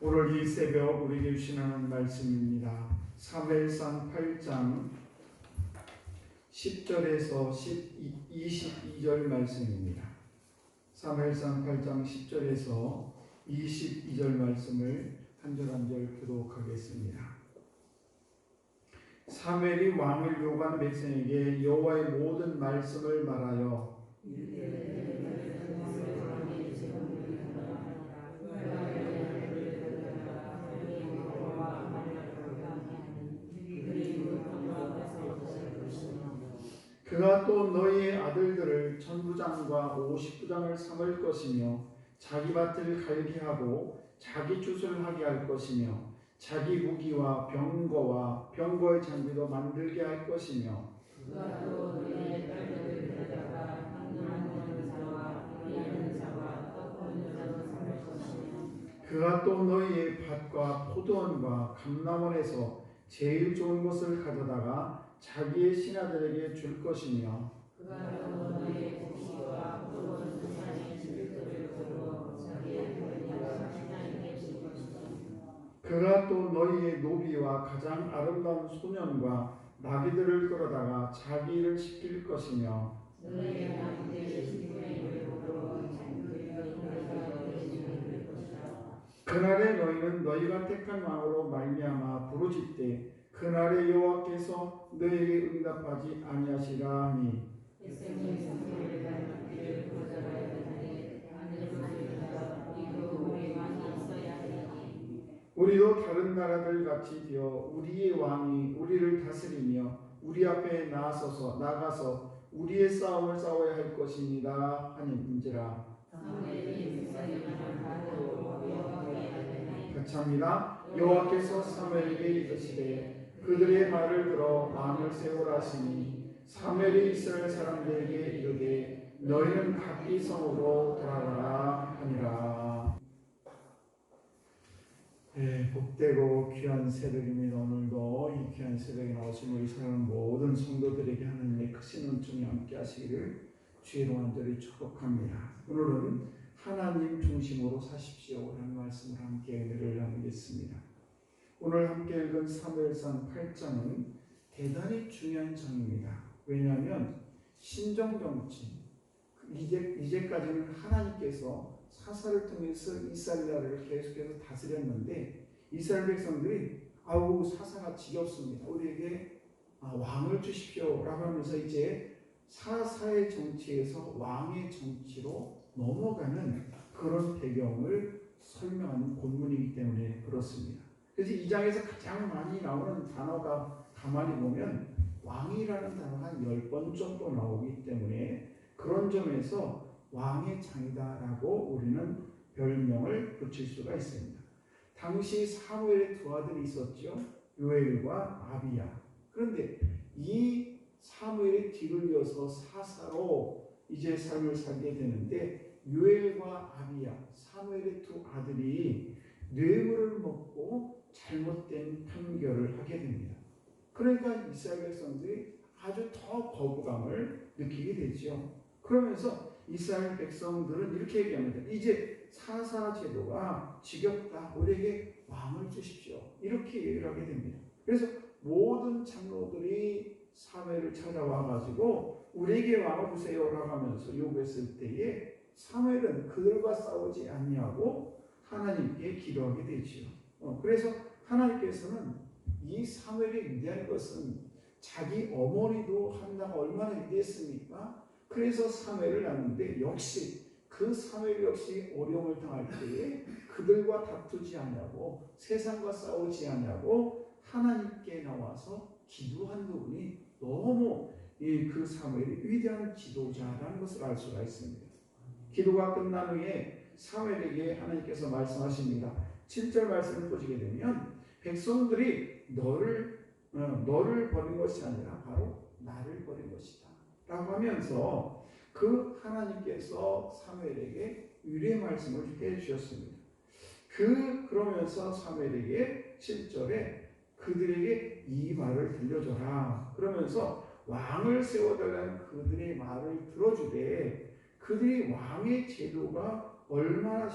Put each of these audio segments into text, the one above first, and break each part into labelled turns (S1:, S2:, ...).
S1: 오늘 이 새벽 우리에게 주시는 말씀입니다. 사무엘상 8장 10절에서 22절 말씀입니다. 사무엘상 8장 10절에서 22절 말씀을 한 절 한 절 교독하겠습니다. 사무엘이 왕을 요구한 백성에게 여호와의 모든 말씀을 말하여 그가 또 너희의 아들들을 천부장과 50부장을 삼을 것이며 자기 밭을 갈게 하고 자기 주 하게 할 것이며 자기 무기와 병거와 병거의 장비도 만들게 할 것이며
S2: 그가 또 너희의 딸들을 데려다가 향유하는 자와 요리하는 자와 떡 굽는 자로 삼을 것이며
S1: 그가 또 너희의 밭과 포도원과 감람원에서 제일 좋은 것을 가져다가 자기의 신하들에게 줄 것이며
S2: 그가 또 너희의 곡식과 포도원 수산의 질들을 거두어 자기의 부인과 신하에게 줄 것이며
S1: 그가 또 너희의 노비와 가장 아름다운 소년과 나귀들을 끌어다가 자기를 시킬 것이며
S2: 너희의 왕들의 신분의 이름으로 장로들과 인도가 되시는 것이다.
S1: 그날에 너희는 너희가 택한 왕으로 말미암아 부르짖되 그날에 여호와께서 너희에게 응답하지 아니하시라 하니
S2: 백성이 성소를 받기를 거절하여 하되 하늘로부터 우리도 우리 왕이 있어야 하니
S1: 우리도 다른 나라들 같이 되어 우리의 왕이 우리를 다스리며 우리 앞에 나가서 우리의 싸움을 싸워야 할 것입니다 하니인지라.
S2: 사무엘이 백성에게 가도 여호와께 하더니
S1: 같이 합니다. 여호와께서 사무엘에게 이르시되 그들의 말을 들어 왕을 세우라 하시니 사무엘이 이스라엘 사람들에게 이르되 너희는 각기 성으로 돌아가라 하니라. 복되고 귀한 새벽입니다. 오늘도 이 귀한 새벽에 나오신 우리 사랑하는 모든 성도들에게 하나님의 크신 은총이 함께 하시기를 주의로 간절히 축복합니다. 오늘은 하나님 중심으로 사십시오 라는 말씀을 함께 은혜를 나누겠습니다. 오늘 함께 읽은 사무엘상 8장은 대단히 중요한 장입니다. 왜냐하면 신정정치, 이제까지는 하나님께서 사사를 통해서 이스라엘 나라를 계속해서 다스렸는데 이스라엘 백성들이 사사가 지겹습니다. 우리에게 왕을 주십시오 라고 하면서 이제 사사의 정치에서 왕의 정치로 넘어가는 그런 배경을 설명하는 본문이기 때문에 그렇습니다. 그래서 이 장에서 가장 많이 나오는 단어가 가만히 보면 왕이라는 단어가 한 10번 정도 나오기 때문에 그런 점에서 왕의 장이다라고 우리는 별명을 붙일 수가 있습니다. 당시 사무엘의 두 아들이 있었죠. 요엘과 아비야. 그런데 이 사무엘의 뒤를 이어서 사사로 이제 삶을 살게 되는데 요엘과 아비야, 사무엘의 두 아들이 뇌물을 먹고 잘못된 판결을 하게 됩니다. 그러니까 이스라엘 백성들이 아주 더 거부감을 느끼게 되죠. 그러면서 이스라엘 백성들은 이렇게 얘기합니다. 이제 사사 제도가 지겹다. 우리에게 왕을 주십시오. 이렇게 얘기를 하게 됩니다. 그래서 모든 장로들이 사무엘을 찾아와 가지고 우리에게 왕을 주세요라고 하면서 요구했을 때에 사무엘은 그들과 싸우지 아니하고 하나님께 기도하게 되지요. 그래서 하나님께서는 이 사무엘의 위대한 것은 자기 어머니도 한나가 얼마나 위대했습니까? 그래서 사무엘을 낳는데 역시 그 사무엘 역시 어려움을 당할 때에 그들과 다투지 않냐고 세상과 싸우지 않냐고 하나님께 나와서 기도한 부분이 너무 그 사무엘이 위대한 지도자라는 것을 알 수가 있습니다. 기도가 끝난 후에 사무엘에게 하나님께서 말씀하십니다. 7절 말씀을 보시게 되면 백성들이 너를 버린 것이 아니라 바로 나를 버린 것이다 라고 하면서 그 하나님께서 사무엘에게 위로의 말씀을 해주셨습니다. 그러면서 사무엘에게 7절에 그들에게 이 말을 들려줘라 그러면서 왕을 세워달라는 그들의 말을 들어주되 그들이 왕의 제도가 얼마나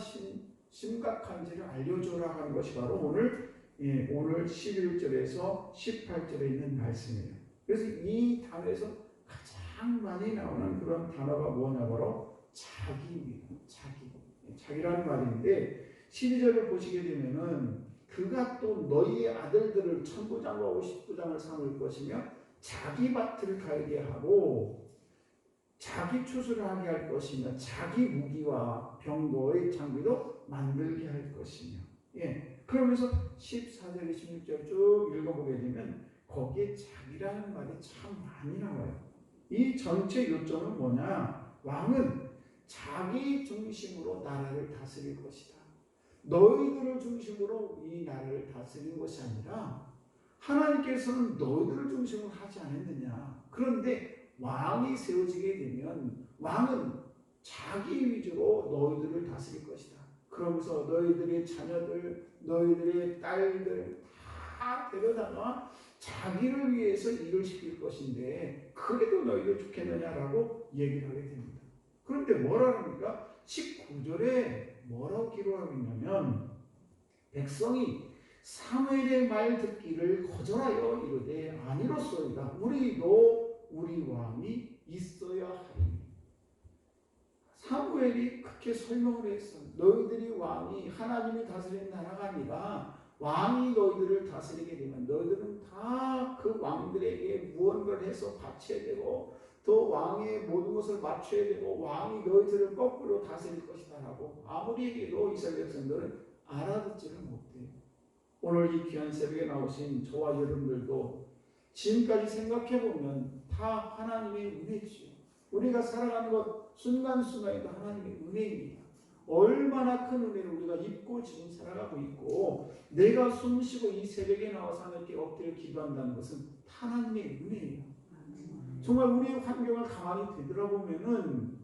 S1: 심각한지를 알려줘라 하는 것이 바로 오늘 11절에서 18절에 있는 말씀이에요. 그래서 이 단어에서 가장 많이 나오는 그런 단어가 뭐냐 바로 자기입니다. 자기라는 말인데 12절을 보시게 되면은 그가 또 너희의 아들들을 1000부장과 50부장을 삼을 것이며 자기 밭을 갈게 하고 자기 추수를 하게 할 것이며 자기 무기와 병거의 장비도 만들게 할 것이며 그러면서 14절 16절 쭉 읽어보게 되면 거기에 자기라는 말이 참 많이 나와요. 이 전체 요점은 뭐냐? 왕은 자기 중심으로 나라를 다스릴 것이다. 너희들을 중심으로 이 나라를 다스리는 것이 아니라 하나님께서는 너희들을 중심으로 하지 않았느냐. 그런데 왕이 세워지게 되면 왕은 자기 위주로 너희들을 다스릴 것이다. 그러면서 너희들의 자녀들, 너희들의 딸들 다 데려다가 자기를 위해서 일을 시킬 것인데 그래도 너희들 좋겠느냐라고 얘기를 하게 됩니다. 그런데 뭐라 합니까? 19절에 뭐라고 기록하고 있냐면 백성이 사무엘의 말 듣기를 거절하여 이르되 아니로소이다. 우리도 우리 왕이 있어야 하리니. 사무엘이 그렇게 설명을 했어. 너희들이 왕이 하나님이 다스리는 나라가 아니라 왕이 너희들을 다스리게 되면 너희들은 다 그 왕들에게 무언가를 해서 바쳐야 되고 또 왕의 모든 것을 맞춰야 되고 왕이 너희들을 거꾸로 다스릴 것이다 라고 아무리 얘기해도 이스라엘 백성들은 알아듣지를 못해요. 오늘 이 귀한 새벽에 나오신 저와 여러분들도 지금까지 생각해보면 다 하나님의 은혜지요. 우리가 살아가는 것 순간순간에도 하나님의 은혜입니다. 얼마나 큰 은혜를 우리가 입고 지금 살아가고 있고 내가 숨쉬고 이 새벽에 나와서 하나님께 엎드려 기도한다는 것은 하나님의 은혜예요. 정말 우리의 환경을 가만히 되돌아보면은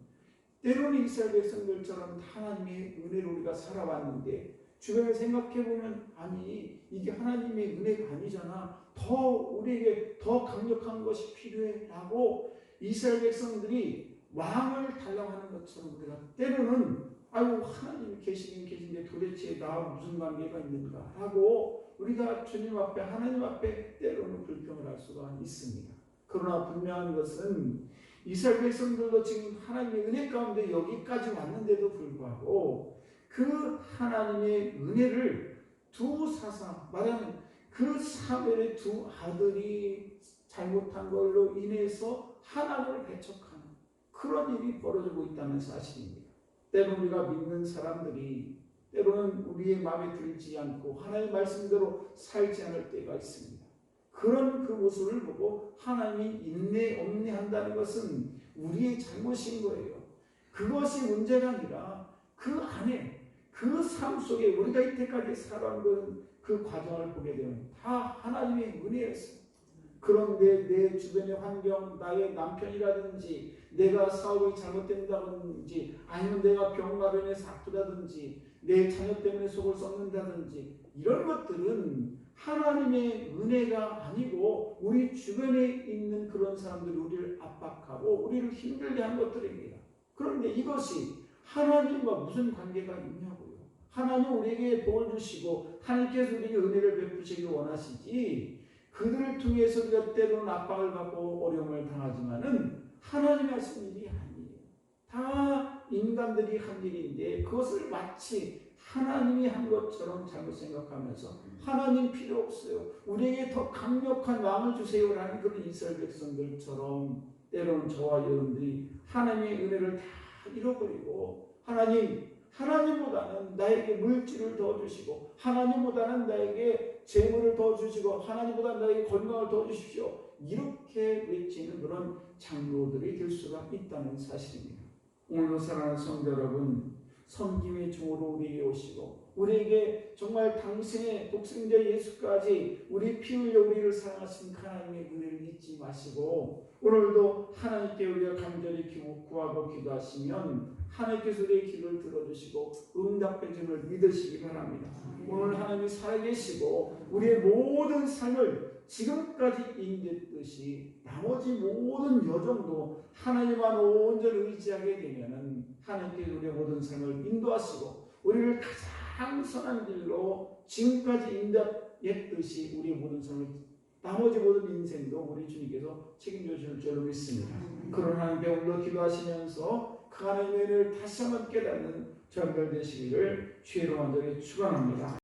S1: 때로는 이스라엘 백성들처럼 하나님의 은혜로 우리가 살아왔는데 주변을 생각해보면 아니 이게 하나님의 은혜가 아니잖아. 더 우리에게 더 강력한 것이 필요해 라고 이스라엘 백성들이 왕을 달라고 하는 것처럼 우리가 때로는 아유 하나님이 계시긴 계신데 도대체 나와 무슨 관계가 있는가 하고 우리가 주님 앞에 하나님 앞에 때로는 불평을 할 수가 있습니다. 그러나 분명한 것은 이스라엘 백성들도 지금 하나님의 은혜 가운데 여기까지 왔는데도 불구하고 그 하나님의 은혜를 두 사사 말하면 그 사무엘의 두 아들이 잘못한 걸로 인해서 하나님을 배척하는 그런 일이 벌어지고 있다는 사실입니다. 때로는 우리가 믿는 사람들이 때로는 우리의 마음에 들지 않고 하나님의 말씀대로 살지 않을 때가 있습니다. 그런 그 모습을 보고 하나님이 인내 엄내한다는 것은 우리의 잘못인 거예요. 그것이 문제가 아니라 그 안에 그 삶 속에 우리가 이때까지 살아온 그 과정을 보게 되면 다 하나님의 은혜였어요. 그런데 내 주변의 환경, 나의 남편이라든지 내가 사업이 잘못된다든지 아니면 내가 병마련에서 아프다든지 내 자녀 때문에 속을 썩는다든지 이런 것들은 하나님의 은혜가 아니고 우리 주변에 있는 그런 사람들이 우리를 압박하고 우리를 힘들게 한 것들입니다. 그런데 이것이 하나님과 무슨 관계가 있냐고요. 하나님 우리에게 복을 주시고 하나님께서 우리에게 은혜를 베푸시길 원하시지 그들을 통해서 우리가 때로는 압박을 받고 어려움을 당하지만은 하나님이 하신 일이 아니에요. 다 인간들이 한 일인데 그것을 마치 하나님이 한 것처럼 잘못 생각하면서 하나님 필요 없어요. 우리에게 더 강력한 왕을 주세요라는 그런 이스라엘 백성들처럼 때로는 저와 여러분들이 하나님의 은혜를 다 잃어버리고 하나님보다는 나에게 물질을 더 주시고 하나님보다는 나에게 재물을 더 주시고 하나님보다 나에게 건강을 더 주십시오. 이렇게 외치는 그런 장로들이 될 수가 있다는 사실입니다. 오늘도 사랑하는 성도 여러분, 섬김의 종으로 우리에게 오시고 우리에게 정말 당신의 독생자 예수까지 우리 피 흘려 우리를 사랑하신 하나님의 은혜를 잊지 마시고 오늘도 하나님께 우리가 간절히 구하고 기도하시면 하나님께서 우리의 기도를 들어주시고 응답해 줌을 믿으시기 바랍니다. 오늘 하나님이 살아계시고 우리의 모든 삶을 지금까지 인도했듯이 나머지 모든 여정도 하나님만 온전히 의지하게 되면은 하나님께서 우리의 모든 삶을 인도하시고 우리를 가장 선한 길로 지금까지 인도했듯이 우리의 모든 삶을 나머지 모든 인생도 우리 주님께서 책임져 주실 줄로 믿습니다. 그런 하나님께 오늘도 기도하시면서 그 하나님의 은혜를 다시 한번 깨닫는 저희들 되시기를 주의 이름으로 축원합니다.